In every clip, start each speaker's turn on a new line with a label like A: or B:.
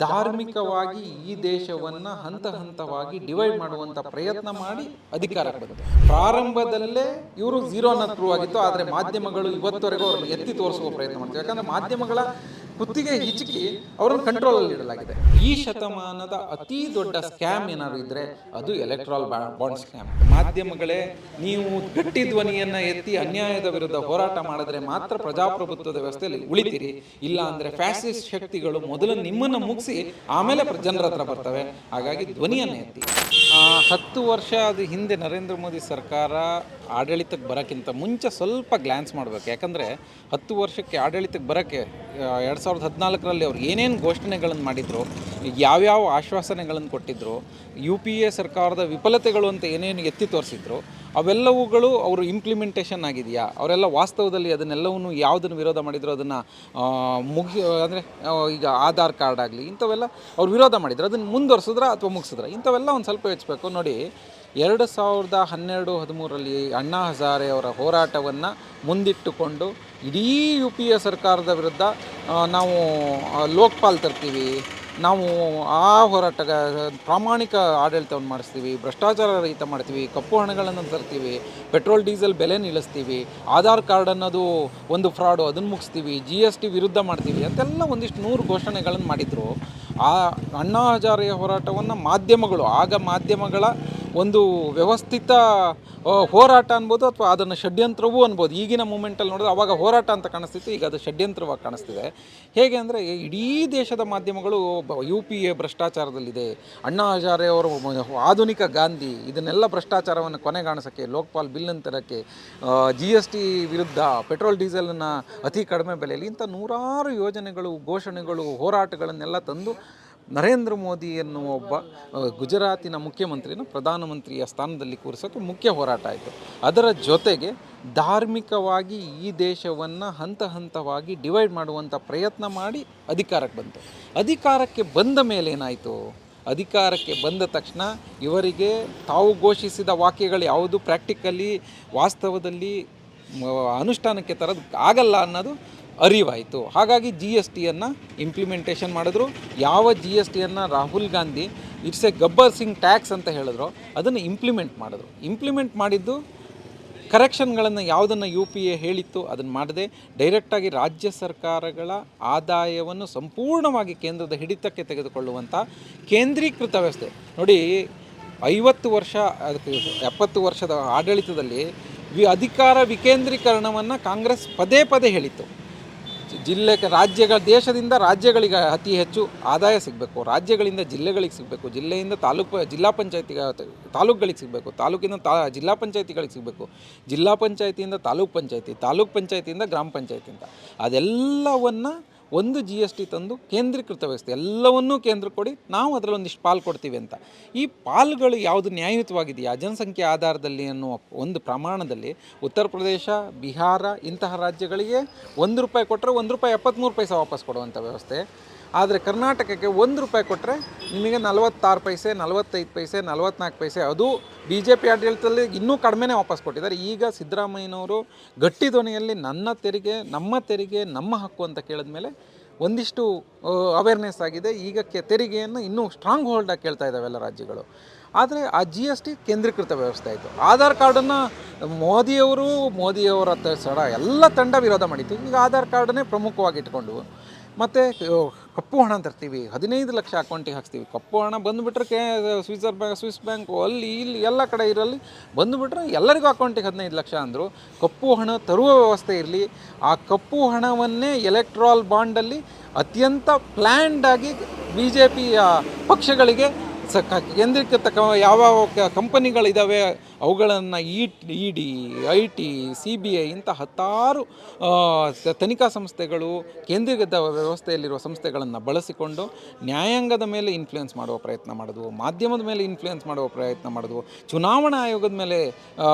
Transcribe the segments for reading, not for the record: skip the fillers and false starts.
A: ಧಾರ್ಮಿಕವಾಗಿ ಈ ದೇಶವನ್ನು ಹಂತ ಹಂತವಾಗಿ ಡಿವೈಡ್ ಮಾಡುವಂಥ ಪ್ರಯತ್ನ ಮಾಡಿ ಅಧಿಕಾರಕ್ಕೆ ಬಂದರು. ಪ್ರಾರಂಭದಲ್ಲೇ ಇವರು ಝೀರೋನ ಪ್ರೂವ್ ಆಗಿತ್ತು. ಆದರೆ ಮಾಧ್ಯಮಗಳು ಇವತ್ತವರೆಗೂ ಅವ್ರನ್ನ ಎತ್ತಿ ತೋರಿಸುವ ಪ್ರಯತ್ನ ಮಾಡ್ತಾರೆ. ಯಾಕಂದರೆ ಮಾಧ್ಯಮಗಳ ಕುತ್ತಿಗೆ ಹಿಚಕಿ ಅವರನ್ನು ಕಂಟ್ರೋಲಲ್ಲಿ ಇಡಲಾಗಿದೆ. ಈ ಶತಮಾನದ ಅತಿ ದೊಡ್ಡ ಸ್ಕ್ಯಾಮ್ ಏನಾದ್ರು ಇದ್ರೆ ಅದು ಎಲೆಕ್ಟ್ರಲ್ ಬಾಂಡ್ ಸ್ಕ್ಯಾಮ್. ಮಾಧ್ಯಮಗಳೇ, ನೀವು ಗಟ್ಟಿ ಧ್ವನಿಯನ್ನು ಎತ್ತಿ ಅನ್ಯಾಯದ ವಿರುದ್ಧ ಹೋರಾಟ ಮಾಡಿದ್ರೆ ಮಾತ್ರ ಪ್ರಜಾಪ್ರಭುತ್ವದ ವ್ಯವಸ್ಥೆಯಲ್ಲಿ ಉಳಿತೀರಿ. ಇಲ್ಲ ಅಂದರೆ ಫ್ಯಾಸಿಸ್ಟ್ ಶಕ್ತಿಗಳು ಮೊದಲು ನಿಮ್ಮನ್ನು ಮುಗಿಸಿ ಆಮೇಲೆ ಜನರ ಹತ್ರ ಬರ್ತವೆ. ಹಾಗಾಗಿ ಧ್ವನಿಯನ್ನು ಎತ್ತಿ. 10 ವರ್ಷ ಅದು ಹಿಂದೆ ನರೇಂದ್ರ ಮೋದಿ ಸರ್ಕಾರ ಆಡಳಿತಕ್ಕೆ ಬರೋಕ್ಕಿಂತ ಮುಂಚೆ ಸ್ವಲ್ಪ ಗ್ಲ್ಯಾನ್ಸ್ ಮಾಡಬೇಕು. ಯಾಕಂದರೆ 10 ವರ್ಷಕ್ಕೆ ಆಡಳಿತಕ್ಕೆ ಬರೋಕ್ಕೆ 2014ರಲ್ಲಿ ಅವ್ರು ಏನೇನು ಘೋಷಣೆಗಳನ್ನು ಮಾಡಿದ್ರು, ಯಾವ್ಯಾವ ಆಶ್ವಾಸನೆಗಳನ್ನು ಕೊಟ್ಟಿದ್ರು, UPA ಸರ್ಕಾರದ ವಿಫಲತೆಗಳು ಅಂತ ಏನೇನು ಎತ್ತಿ ತೋರಿಸಿದ್ರು, ಅವೆಲ್ಲವುಗಳು ಅವರು ಇಂಪ್ಲಿಮೆಂಟೇಷನ್ ಆಗಿದೆಯಾ, ಅವರೆಲ್ಲ ವಾಸ್ತವದಲ್ಲಿ ಅದನ್ನೆಲ್ಲವೂ ಯಾವುದನ್ನು ವಿರೋಧ ಮಾಡಿದ್ರು ಅದನ್ನು ಅಂದರೆ ಈಗ ಆಧಾರ್ ಕಾರ್ಡ್ ಆಗಲಿ ಇಂಥವೆಲ್ಲ ಅವ್ರು ವಿರೋಧ ಮಾಡಿದ್ರು, ಅದನ್ನು ಮುಂದುವರ್ಸಿದ್ರ ಅಥವಾ ಮುಗಿಸಿದ್ರ, ಇಂಥವೆಲ್ಲ ಒಂದು ಸ್ವಲ್ಪ ಹೆಚ್ಚಬೇಕು. ನೋಡಿ, 2012-13ರಲ್ಲಿ ಅಣ್ಣಾ ಹಜಾರೆ ಅವರ ಹೋರಾಟವನ್ನು ಮುಂದಿಟ್ಟುಕೊಂಡು ಇಡೀ UPA ಸರ್ಕಾರದ ವಿರುದ್ಧ ನಾವು ಲೋಕ್ಪಾಲ್ ತರ್ತೀವಿ, ನಾವು ಆ ಹೋರಾಟ ಪ್ರಾಮಾಣಿಕ ಆಡಳಿತವನ್ನು ಮಾಡಿಸ್ತೀವಿ, ಭ್ರಷ್ಟಾಚಾರ ರಹಿತ ಮಾಡ್ತೀವಿ, ಕಪ್ಪು ಹಣಗಳನ್ನು ತರ್ತೀವಿ, ಪೆಟ್ರೋಲ್ ಡೀಸೆಲ್ ಬೆಲೆ ನಿಲ್ಲಿಸ್ತೀವಿ, ಆಧಾರ್ ಕಾರ್ಡ್ ಅನ್ನೋದು ಒಂದು ಫ್ರಾಡು ಅದನ್ನು ಮುಗಿಸ್ತೀವಿ, GST ವಿರುದ್ಧ ಮಾಡ್ತೀವಿ ಅಂತೆಲ್ಲ ಒಂದಿಷ್ಟು 100 ಘೋಷಣೆಗಳನ್ನು ಮಾಡಿದರು. ಆ ಅಣ್ಣಾ ಹಜಾರೆಯ ಹೋರಾಟವನ್ನು ಮಾಧ್ಯಮಗಳ ಒಂದು ವ್ಯವಸ್ಥಿತ ಹೋರಾಟ ಅನ್ಬೋದು ಅಥವಾ ಅದನ್ನು ಷಡ್ಯಂತ್ರವೂ ಅನ್ಬೋದು. ಈಗಿನ ಮೂಮೆಂಟಲ್ಲಿ ನೋಡಿದ್ರೆ ಅವಾಗ ಹೋರಾಟ ಅಂತ ಕಾಣಿಸ್ತಿತ್ತು, ಈಗ ಅದು ಷಡ್ಯಂತ್ರವಾಗಿ ಕಾಣಿಸ್ತಿದೆ. ಹೇಗೆ ಅಂದರೆ ಇಡೀ ದೇಶದ ಮಾಧ್ಯಮಗಳು UPA ಭ್ರಷ್ಟಾಚಾರದಲ್ಲಿದೆ, ಅಣ್ಣಾ ಹಜಾರೆ ಅವರು ಆಧುನಿಕ ಗಾಂಧಿ, ಇದನ್ನೆಲ್ಲ ಭ್ರಷ್ಟಾಚಾರವನ್ನು ಕೊನೆಗಾಣಿಸೋಕ್ಕೆ, ಲೋಕ್ಪಾಲ್ ಬಿಲ್ಲನ್ನು ತರೋಕ್ಕೆ, GST ವಿರುದ್ಧ, ಪೆಟ್ರೋಲ್ ಡೀಸೆಲನ್ನು ಅತಿ ಕಡಿಮೆ ಬೆಲೆಯಲ್ಲಿ ಇಂಥ ನೂರಾರು ಯೋಜನೆಗಳು, ಘೋಷಣೆಗಳು, ಹೋರಾಟಗಳನ್ನೆಲ್ಲ ತಂದು ನರೇಂದ್ರ ಮೋದಿ ಎನ್ನುವ ಒಬ್ಬ ಗುಜರಾತಿನ ಮುಖ್ಯಮಂತ್ರಿನ ಪ್ರಧಾನಮಂತ್ರಿಯ ಸ್ಥಾನದಲ್ಲಿ ಕೂರಿಸೋಕ್ಕೆ ಮುಖ್ಯ ಹೋರಾಟ ಆಯಿತು. ಅದರ ಜೊತೆಗೆ ಧಾರ್ಮಿಕವಾಗಿ ಈ ದೇಶವನ್ನು ಹಂತ ಹಂತವಾಗಿ ಡಿವೈಡ್ ಮಾಡುವಂಥ ಪ್ರಯತ್ನ ಮಾಡಿ ಅಧಿಕಾರಕ್ಕೆ ಬಂತು. ಅಧಿಕಾರಕ್ಕೆ ಬಂದ ಮೇಲೆ ಏನಾಯಿತು? ಅಧಿಕಾರಕ್ಕೆ ಬಂದ ತಕ್ಷಣ ಇವರಿಗೆ ತಾವು ಘೋಷಿಸಿದ ವಾಕ್ಯಗಳು ಯಾವುದು ಪ್ರಾಕ್ಟಿಕಲಿ ವಾಸ್ತವದಲ್ಲಿ ಅನುಷ್ಠಾನಕ್ಕೆ ತರೋದು ಆಗಲ್ಲ ಅನ್ನೋದು ಅರಿವಾಯಿತು. ಹಾಗಾಗಿ GSTಯನ್ನು ಇಂಪ್ಲಿಮೆಂಟೇಷನ್ ಮಾಡಿದ್ರು. ಯಾವ GSTಯನ್ನು Rahul Gandhi it's a Gabbar Singh tax ಅಂತ ಹೇಳಿದ್ರು, ಅದನ್ನು ಇಂಪ್ಲಿಮೆಂಟ್ ಮಾಡಿದ್ದು ಕರೆಕ್ಷನ್ಗಳನ್ನು ಯಾವುದನ್ನು UPA ಹೇಳಿತ್ತು ಅದನ್ನು ಮಾಡದೆ ಡೈರೆಕ್ಟಾಗಿ ರಾಜ್ಯ ಸರ್ಕಾರಗಳ ಆದಾಯವನ್ನು ಸಂಪೂರ್ಣವಾಗಿ ಕೇಂದ್ರದ ಹಿಡಿತಕ್ಕೆ ತೆಗೆದುಕೊಳ್ಳುವಂಥ ಕೇಂದ್ರೀಕೃತ ವ್ಯವಸ್ಥೆ. ನೋಡಿ, 50 ವರ್ಷ 70 ವರ್ಷದ ಆಡಳಿತದಲ್ಲಿ ಅಧಿಕಾರ ವಿಕೇಂದ್ರೀಕರಣವನ್ನು ಕಾಂಗ್ರೆಸ್ ಪದೇ ಹೇಳಿತ್ತು. ದೇಶದಿಂದ ರಾಜ್ಯಗಳಿಗೆ ಅತಿ ಹೆಚ್ಚು ಆದಾಯ ಸಿಗಬೇಕು, ರಾಜ್ಯಗಳಿಂದ ಜಿಲ್ಲೆಗಳಿಗೆ ಸಿಗಬೇಕು, ಜಿಲ್ಲೆಯಿಂದ ಜಿಲ್ಲಾ ತಾಲೂಕುಗಳಿಗೆ ಸಿಗಬೇಕು, ತಾಲೂಕಿಂದ ಜಿಲ್ಲಾ ಪಂಚಾಯತಿಗಳಿಗೆ ಸಿಗಬೇಕು, ಜಿಲ್ಲಾ ಪಂಚಾಯತಿಯಿಂದ ತಾಲೂಕು ಪಂಚಾಯತಿಯಿಂದ ಗ್ರಾಮ ಪಂಚಾಯತಿ ಅಂತ ಅದೆಲ್ಲವನ್ನು ಒಂದು GST ತಂದು ಕೇಂದ್ರೀಕೃತ ವ್ಯವಸ್ಥೆ, ಎಲ್ಲವನ್ನೂ ಕೇಂದ್ರ ಕೊಡಿ, ನಾವು ಅದರಲ್ಲಿ ಒಂದಿಷ್ಟು ಪಾಲು ಕೊಡ್ತೀವಿ ಅಂತ. ಈ ಪಾಲುಗಳು ಯಾವುದು ನ್ಯಾಯಯುತವಾಗಿದೆಯಾ ಜನಸಂಖ್ಯೆ ಆಧಾರದಲ್ಲಿ ಅನ್ನುವ ಒಂದು ಪ್ರಮಾಣದಲ್ಲಿ ಉತ್ತರ ಪ್ರದೇಶ, ಬಿಹಾರ ಇಂತಹ ರಾಜ್ಯಗಳಿಗೆ ₹1 ಕೊಟ್ಟರೆ ₹1.73 ವಾಪಸ್ ಕೊಡುವಂಥ ವ್ಯವಸ್ಥೆ. ಆದರೆ ಕರ್ನಾಟಕಕ್ಕೆ ₹1 ಕೊಟ್ಟರೆ ನಿಮಗೆ 46 ಪೈಸೆ, 45 ಪೈಸೆ, 44 ಪೈಸೆ, ಅದು BJP ಆಡಳಿತದಲ್ಲಿ ಇನ್ನೂ ಕಡಿಮೆನೇ ವಾಪಸ್ ಕೊಟ್ಟಿದ್ದಾರೆ. ಈಗ ಸಿದ್ದರಾಮಯ್ಯನವರು ಗಟ್ಟಿ ಧ್ವನಿಯಲ್ಲಿ ನಮ್ಮ ತೆರಿಗೆ ನಮ್ಮ ಹಕ್ಕು ಅಂತ ಕೇಳಿದ ಮೇಲೆ ಒಂದಿಷ್ಟು ಅವೇರ್ನೆಸ್ ಆಗಿದೆ. ಈಗ ತೆರಿಗೆಯನ್ನು ಇನ್ನೂ ಸ್ಟ್ರಾಂಗ್ ಹೋಲ್ಡಾಗಿ ಕೇಳ್ತಾ ಇದ್ದಾವೆ ಎಲ್ಲ ರಾಜ್ಯಗಳು. ಆದರೆ ಆ GST ಕೇಂದ್ರೀಕೃತ ವ್ಯವಸ್ಥೆ ಆಯಿತು. ಆಧಾರ್ ಕಾರ್ಡನ್ನು ಮೋದಿಯವರ ಎಲ್ಲ ತಂಡ ವಿರೋಧ ಮಾಡಿತ್ತು. ಈಗ ಆಧಾರ್ ಕಾರ್ಡನ್ನೇ ಪ್ರಮುಖವಾಗಿ ಇಟ್ಕೊಂಡು ಮತ್ತು ಕಪ್ಪು ಹಣ ತರ್ತೀವಿ, 15 ಲಕ್ಷ ಅಕೌಂಟಿಗೆ ಹಾಕ್ತೀವಿ. ಕಪ್ಪು ಹಣ ಬಂದುಬಿಟ್ರೆ ಸ್ವಿಸ್ ಬ್ಯಾಂಕು ಅಲ್ಲಿ ಇಲ್ಲಿ ಎಲ್ಲ ಕಡೆ ಇರಲಿ ಬಂದುಬಿಟ್ರೆ ಎಲ್ಲರಿಗೂ ಅಕೌಂಟಿಗೆ 15 ಲಕ್ಷ ಅಂದರು. ಕಪ್ಪು ಹಣ ತರುವ ವ್ಯವಸ್ಥೆ ಇರಲಿ. ಆ ಕಪ್ಪು ಹಣವನ್ನೇ ಎಲೆಕ್ಟ್ರಾಲ್ ಬಾಂಡಲ್ಲಿ ಅತ್ಯಂತ ಪ್ಲ್ಯಾಂಡಾಗಿ BJPಯ ಪಕ್ಷಗಳಿಗೆ ಕೇಂದ್ರೀಕೃತ ಯಾವ ಕಂಪನಿಗಳಿದ್ದಾವೆ ಅವುಗಳನ್ನು ED, IT, CBI ಇಂಥ 10 ತನಿಖಾ ಸಂಸ್ಥೆಗಳು ಕೇಂದ್ರೀಕೃತ ವ್ಯವಸ್ಥೆಯಲ್ಲಿರುವ ಸಂಸ್ಥೆಗಳನ್ನು ಬಳಸಿಕೊಂಡು ನ್ಯಾಯಾಂಗದ ಮೇಲೆ ಇನ್ಫ್ಲುಯೆನ್ಸ್ ಮಾಡುವ ಪ್ರಯತ್ನ ಮಾಡಿದ್ವು, ಮಾಧ್ಯಮದ ಮೇಲೆ ಇನ್ಫ್ಲುಯೆನ್ಸ್ ಮಾಡುವ ಪ್ರಯತ್ನ ಮಾಡಿದ್ವು, ಚುನಾವಣಾ ಆಯೋಗದ ಮೇಲೆ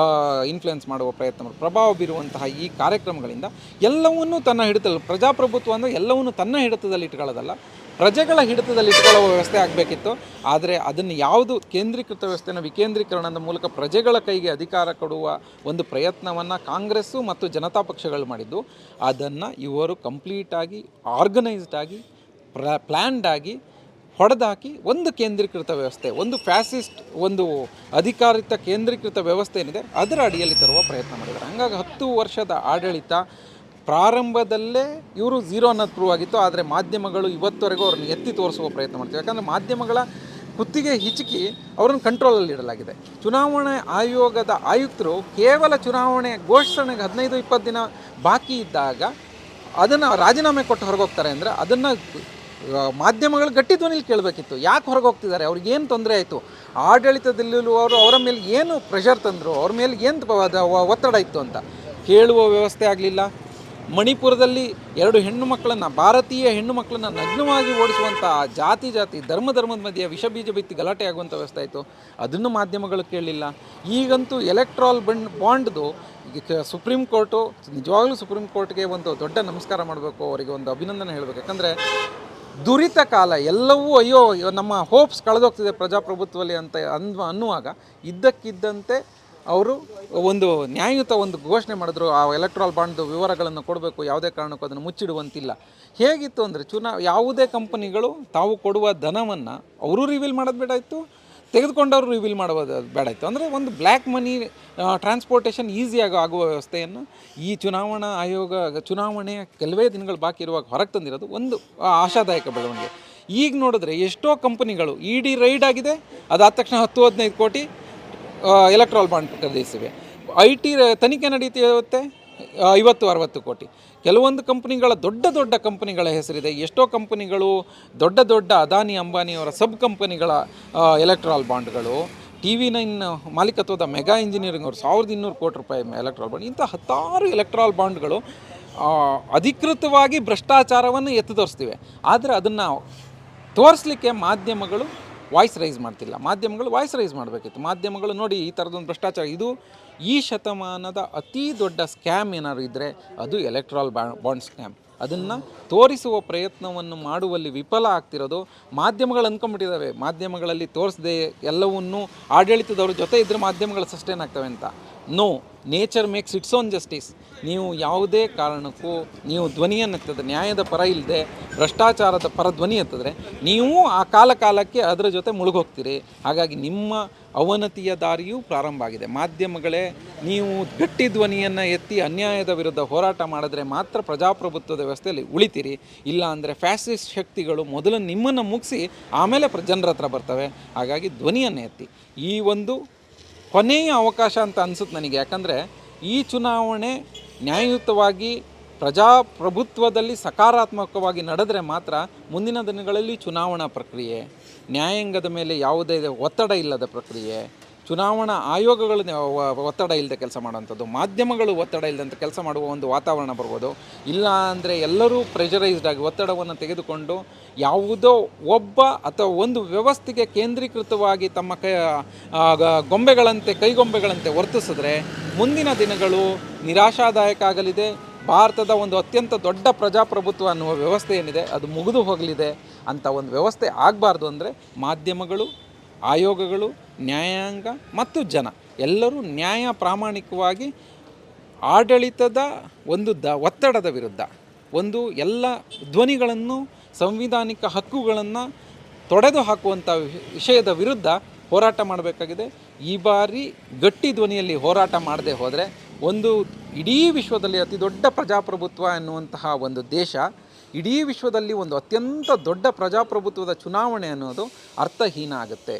A: ಇನ್ಫ್ಲುಯೆನ್ಸ್ ಮಾಡುವ ಪ್ರಯತ್ನ ಪ್ರಭಾವ ಬೀರುವಂತಹ ಈ ಕಾರ್ಯಕ್ರಮಗಳಿಂದ ಎಲ್ಲವನ್ನೂ ತನ್ನ ಹಿಡಿತದಲ್ಲಿ, ಪ್ರಜಾಪ್ರಭುತ್ವ ಅಂದರೆ ಎಲ್ಲವನ್ನೂ ತನ್ನ ಹಿಡಿತದಲ್ಲಿ ಇಟ್ಕೊಳ್ಳೋದಲ್ಲ, ಪ್ರಜೆಗಳ ಹಿಡಿತದಲ್ಲಿ ಇಟ್ಕೊಳ್ಳುವ ವ್ಯವಸ್ಥೆ ಆಗಬೇಕಿತ್ತು. ಆದರೆ ಅದನ್ನು ಯಾವುದು ಕೇಂದ್ರೀಕೃತ ವ್ಯವಸ್ಥೆನ ವಿಕೇಂದ್ರೀಕರಣದ ಮೂಲಕ ಪ್ರಜೆಗಳ ಕೈಗೆ ಅಧಿಕಾರ ಕೊಡುವ ಒಂದು ಪ್ರಯತ್ನವನ್ನು ಕಾಂಗ್ರೆಸ್ಸು ಮತ್ತು ಜನತಾ ಪಕ್ಷಗಳು ಮಾಡಿದ್ದು, ಅದನ್ನು ಇವರು ಕಂಪ್ಲೀಟಾಗಿ ಆರ್ಗನೈಸ್ಡಾಗಿ ಪ್ಲ್ಯಾಂಡಾಗಿ ಹೊಡೆದಾಕಿ ಒಂದು ಕೇಂದ್ರೀಕೃತ ವ್ಯವಸ್ಥೆ, ಒಂದು ಫ್ಯಾಸಿಸ್ಟ್, ಒಂದು ಅಧಿಕಾರಿತ ಕೇಂದ್ರೀಕೃತ ವ್ಯವಸ್ಥೆ ಏನಿದೆ ಅದರ ಅಡಿಯಲ್ಲಿ ತರುವ ಪ್ರಯತ್ನ ಮಾಡಿದ್ದಾರೆ. ಹಾಗಾಗಿ 10 ವರ್ಷದ ಆಡಳಿತ ಪ್ರಾರಂಭದಲ್ಲೇ ಇವರು ಝೀರೋ ಅನ್ನೋದು ಪ್ರೂವ್ ಆಗಿತ್ತು. ಆದರೆ ಮಾಧ್ಯಮಗಳು ಇವತ್ತವರೆಗೂ ಅವ್ರನ್ನ ಎತ್ತಿ ತೋರಿಸುವ ಪ್ರಯತ್ನ ಮಾಡ್ತೀವಿ. ಯಾಕಂದರೆ ಮಾಧ್ಯಮಗಳ ಕುತ್ತಿಗೆ ಹಿಚುಕಿ ಅವರನ್ನು ಕಂಟ್ರೋಲಲ್ಲಿ ಇಡಲಾಗಿದೆ. ಚುನಾವಣೆ ಆಯೋಗದ ಆಯುಕ್ತರು ಕೇವಲ ಚುನಾವಣೆ ಘೋಷಣೆಗೆ 15-20 ದಿನ ಬಾಕಿ ಇದ್ದಾಗ ಅದನ್ನು ರಾಜೀನಾಮೆ ಕೊಟ್ಟು ಹೊರಗೋಗ್ತಾರೆ ಅಂದರೆ ಅದನ್ನು ಮಾಧ್ಯಮಗಳು ಗಟ್ಟಿ ಧ್ವನಿಲಿ ಕೇಳಬೇಕಿತ್ತು. ಯಾಕೆ ಹೊರಗೆ ಹೋಗ್ತಿದ್ದಾರೆ, ಅವ್ರಿಗೇನು ತೊಂದರೆ ಆಯಿತು, ಆಡಳಿತದಲ್ಲಿರುವವರು ಅವರ ಮೇಲೆ ಏನು ಪ್ರೆಷರ್ ತಂದರು, ಅವ್ರ ಮೇಲೆ ಏನು ಒತ್ತಡ ಇತ್ತು ಅಂತ ಕೇಳುವ ವ್ಯವಸ್ಥೆ ಆಗಲಿಲ್ಲ. ಮಣಿಪುರದಲ್ಲಿ 2 ಹೆಣ್ಣು ಮಕ್ಕಳನ್ನು, ಭಾರತೀಯ ಹೆಣ್ಣು ಮಕ್ಕಳನ್ನು ನಗ್ನವಾಗಿ ಓಡಿಸುವಂಥ ಜಾತಿ ಧರ್ಮದ ಮಧ್ಯೆ ವಿಷ ಬೀಜ ಬಿತ್ತಿ ಗಲಾಟೆ ಆಗುವಂಥ ವ್ಯವಸ್ಥೆ ಆಯಿತು. ಅದನ್ನು ಮಾಧ್ಯಮಗಳು ಕೇಳಲಿಲ್ಲ. ಈಗಂತೂ ಎಲೆಕ್ಟ್ರಾಲ್ ಬಾಂಡ್ದು ಸುಪ್ರೀಂ ಕೋರ್ಟು, ನಿಜವಾಗ್ಲೂ ಸುಪ್ರೀಂ ಕೋರ್ಟ್ಗೆ ಒಂದು ದೊಡ್ಡ ನಮಸ್ಕಾರ ಮಾಡಬೇಕು, ಅವರಿಗೆ ಒಂದು ಅಭಿನಂದನೆ ಹೇಳಬೇಕು. ಯಾಕಂದರೆ ದುರಿತ ಕಾಲ, ಎಲ್ಲವೂ ಅಯ್ಯೋ ನಮ್ಮ ಹೋಪ್ಸ್ ಕಳೆದೋಗ್ತಿದೆ ಪ್ರಜಾಪ್ರಭುತ್ವದಲ್ಲಿ ಅಂತ ಅನ್ನುವಾಗ ಇದ್ದಕ್ಕಿದ್ದಂತೆ ಅವರು ಒಂದು ನ್ಯಾಯಯುತ ಒಂದು ಘೋಷಣೆ ಮಾಡಿದ್ರು. ಆ ಎಲೆಕ್ಟ್ರಾಲ್ ಬಾಂಡ್ದು ವಿವರಗಳನ್ನು ಕೊಡಬೇಕು, ಯಾವುದೇ ಕಾರಣಕ್ಕೂ ಅದನ್ನು ಮುಚ್ಚಿಡುವಂತಿಲ್ಲ. ಹೇಗಿತ್ತು ಅಂದರೆ ಯಾವುದೇ ಕಂಪನಿಗಳು ತಾವು ಕೊಡುವ ಧನವನ್ನು ಅವರು ರಿವೀಲ್ ಮಾಡೋದು ಬೇಡ ಇತ್ತು, ತೆಗೆದುಕೊಂಡವರು ರಿವೀಲ್ ಮಾಡೋದು ಬೇಡ ಇತ್ತು. ಅಂದರೆ ಒಂದು ಬ್ಲ್ಯಾಕ್ ಮನಿ ಟ್ರಾನ್ಸ್ಪೋರ್ಟೇಷನ್ ಈಸಿಯಾಗಿ ಆಗುವ ವ್ಯವಸ್ಥೆಯನ್ನು ಈ ಚುನಾವಣಾ ಆಯೋಗ ಚುನಾವಣೆ ಕೆಲವೇ ದಿನಗಳು ಬಾಕಿ ಇರುವಾಗ ಹೊರಗೆ ತಂದಿರೋದು ಒಂದು ಆಶಾದಾಯಕ ಬೆಳವಣಿಗೆ. ಈಗ ನೋಡಿದ್ರೆ ಎಷ್ಟೋ ಕಂಪನಿಗಳು ಇಡಿ ರೈಡ್ ಆಗಿದೆ, ಅದಾದ ತಕ್ಷಣ 10-15 ಕೋಟಿ ಎಲೆಕ್ಟ್ರಾಲ್ ಬಾಂಡ್ ಖರೀದಿಸಿವೆ. IT ತನಿಖೆ ನಡೀತಿರುತ್ತೆ, 50-60 ಕೋಟಿ. ಕೆಲವೊಂದು ಕಂಪನಿಗಳ ದೊಡ್ಡ ಕಂಪನಿಗಳ ಹೆಸರಿದೆ. ಎಷ್ಟೋ ಕಂಪನಿಗಳು ದೊಡ್ಡ ಅದಾನಿ ಅಂಬಾನಿಯವರ ಸಬ್ ಕಂಪನಿಗಳ ಎಲೆಕ್ಟ್ರಾಲ್ ಬಾಂಡ್ಗಳು, TV9 ಮಾಲೀಕತ್ವದ ಮೆಗಾ ಇಂಜಿನಿಯರಿಂಗ್ ಅವರು 1200 ಕೋಟಿ ರೂಪಾಯಿ ಎಲೆಕ್ಟ್ರಾಲ್ ಬಾಂಡ್, ಇಂಥ 10 ಎಲೆಕ್ಟ್ರಾಲ್ ಬಾಂಡ್ಗಳು ಅಧಿಕೃತವಾಗಿ ಭ್ರಷ್ಟಾಚಾರವನ್ನು ಎತ್ತು ತೋರಿಸ್ತಿವೆ. ಆದರೆ ಅದನ್ನು ತೋರಿಸ್ಲಿಕ್ಕೆ ಮಾಧ್ಯಮಗಳು ವಾಯ್ಸ್ ರೈಸ್ ಮಾಡ್ತಿಲ್ಲ. ಮಾಧ್ಯಮಗಳು ವಾಯ್ಸ್ ರೈಸ್ ಮಾಡಬೇಕಿತ್ತು. ಮಾಧ್ಯಮಗಳು ನೋಡಿ ಈ ಥರದೊಂದು ಭ್ರಷ್ಟಾಚಾರ, ಇದು ಈ ಶತಮಾನದ ಅತಿ ದೊಡ್ಡ ಸ್ಕ್ಯಾಮ್ ಏನಾದ್ರು ಇದ್ದರೆ ಅದು ಎಲೆಕ್ಟ್ರಾಲ್ ಬಾಂಡ್ ಸ್ಕ್ಯಾಮ್. ಅದನ್ನು ತೋರಿಸುವ ಪ್ರಯತ್ನವನ್ನು ಮಾಡುವಲ್ಲಿ ವಿಫಲ ಆಗ್ತಿರೋದು ಮಾಧ್ಯಮಗಳು ಅಂದ್ಕೊಂಡ್ಬಿಟ್ಟಿದ್ದಾವೆ. ಮಾಧ್ಯಮಗಳಲ್ಲಿ ತೋರಿಸದೆ ಎಲ್ಲವನ್ನೂ ಆಡಳಿತದವ್ರ ಜೊತೆ ಇದ್ದರೆ ಮಾಧ್ಯಮಗಳು ಸಸ್ಟೈನ್ ಆಗ್ತವೆ ಅಂತ. No, nature makes its own justice. ನೀವು ಯಾವುದೇ ಕಾರಣಕ್ಕೂ ನೀವು ಧ್ವನಿಯನ್ನು ಎತ್ತದ, ನ್ಯಾಯದ ಪರ ಇಲ್ಲದೆ ಭ್ರಷ್ಟಾಚಾರದ ಪರ ಧ್ವನಿ ಎತ್ತಿದ್ರೆ ನೀವು ಆ ಕಾಲಕ್ಕೆ ಅದರ ಜೊತೆ ಮುಳುಗೋಗ್ತೀರಿ. ಹಾಗಾಗಿ ನಿಮ್ಮ ಅವನತಿಯ ದಾರಿಯೂ ಪ್ರಾರಂಭ ಆಗಿದೆ. ಮಾಧ್ಯಮಗಳೇ, ನೀವು ಗಟ್ಟಿ ಧ್ವನಿಯನ್ನು ಎತ್ತಿ ಅನ್ಯಾಯದ ವಿರುದ್ಧ ಹೋರಾಟ ಮಾಡಿದ್ರೆ ಮಾತ್ರ ಪ್ರಜಾಪ್ರಭುತ್ವದ ವ್ಯವಸ್ಥೆಯಲ್ಲಿ ಉಳಿತೀರಿ. ಇಲ್ಲ ಅಂದರೆ ಫ್ಯಾಸಿಸ್ಟ್ ಶಕ್ತಿಗಳು ಮೊದಲು ನಿಮ್ಮನ್ನು ಮುಗಿಸಿ ಆಮೇಲೆ ಜನರ ಹತ್ರ ಬರ್ತವೆ. ಹಾಗಾಗಿ ಧ್ವನಿಯನ್ನು ಎತ್ತಿ. ಈ ಒಂದು ಕೊನೆಯ ಅವಕಾಶ ಅಂತ ಅನಿಸುತ್ತೆ ನನಗೆ. ಯಾಕಂದರೆ ಈ ಚುನಾವಣೆ ನ್ಯಾಯಯುತವಾಗಿ ಪ್ರಜಾಪ್ರಭುತ್ವದಲ್ಲಿ ಸಕಾರಾತ್ಮಕವಾಗಿ ನಡೆದರೆ ಮಾತ್ರ ಮುಂದಿನ ದಿನಗಳಲ್ಲಿ ಚುನಾವಣಾ ಪ್ರಕ್ರಿಯೆ, ನ್ಯಾಯಾಂಗದ ಮೇಲೆ ಯಾವುದೇ ಒತ್ತಡ ಇಲ್ಲದ ಪ್ರಕ್ರಿಯೆ, ಚುನಾವಣಾ ಆಯೋಗಗಳು ಒತ್ತಡ ಇಲ್ಲದೆ ಕೆಲಸ ಮಾಡುವಂಥದ್ದು, ಮಾಧ್ಯಮಗಳು ಒತ್ತಡ ಇಲ್ಲದಂತೆ ಕೆಲಸ ಮಾಡುವ ಒಂದು ವಾತಾವರಣ ಬರ್ಬೋದು. ಇಲ್ಲ ಅಂದರೆ ಎಲ್ಲರೂ ಪ್ರೆಷರೈಸ್ಡ್ ಆಗಿ ಒತ್ತಡವನ್ನು ತೆಗೆದುಕೊಂಡು ಯಾವುದೋ ಒಬ್ಬ ಅಥವಾ ಒಂದು ವ್ಯವಸ್ಥೆಗೆ ಕೇಂದ್ರೀಕೃತವಾಗಿ ತಮ್ಮ ಕೈಗೊಂಬೆಗಳಂತೆ ವರ್ತಿಸಿದ್ರೆ ಮುಂದಿನ ದಿನಗಳು ನಿರಾಶಾದಾಯಕ ಆಗಲಿದೆ. ಭಾರತದ ಒಂದು ಅತ್ಯಂತ ದೊಡ್ಡ ಪ್ರಜಾಪ್ರಭುತ್ವ ಅನ್ನುವ ವ್ಯವಸ್ಥೆ ಏನಿದೆ ಅದು ಮುಗಿದು ಹೋಗಲಿದೆ. ಅಂಥ ಒಂದು ವ್ಯವಸ್ಥೆ ಆಗಬಾರ್ದು ಅಂದರೆ ಮಾಧ್ಯಮಗಳು, ಆಯೋಗಗಳು, ನ್ಯಾಯಾಂಗ ಮತ್ತು ಜನ ಎಲ್ಲರೂ ನ್ಯಾಯ ಪ್ರಾಮಾಣಿಕವಾಗಿ ಆಡಳಿತದ ಒಂದು ಒತ್ತಡದ ವಿರುದ್ಧ, ಒಂದು ಎಲ್ಲ ಧ್ವನಿಗಳನ್ನು, ಸಂವಿಧಾನಿಕ ಹಕ್ಕುಗಳನ್ನು ತೊಡೆದು ಹಾಕುವಂಥ ವಿಷಯದ ವಿರುದ್ಧ ಹೋರಾಟ ಮಾಡಬೇಕಾಗಿದೆ. ಈ ಬಾರಿ ಗಟ್ಟಿ ಧ್ವನಿಯಲ್ಲಿ ಹೋರಾಟ ಮಾಡದೆ ಹೋದರೆ ಒಂದು ಇಡೀ ವಿಶ್ವದಲ್ಲಿ ಅತಿ ದೊಡ್ಡ ಪ್ರಜಾಪ್ರಭುತ್ವ ಎನ್ನುವಂತಹ ಒಂದು ದೇಶ, ಇಡೀ ವಿಶ್ವದಲ್ಲಿ ಒಂದು ಅತ್ಯಂತ ದೊಡ್ಡ ಪ್ರಜಾಪ್ರಭುತ್ವದ ಚುನಾವಣೆ ಅನ್ನೋದು ಅರ್ಥಹೀನ ಆಗುತ್ತೆ.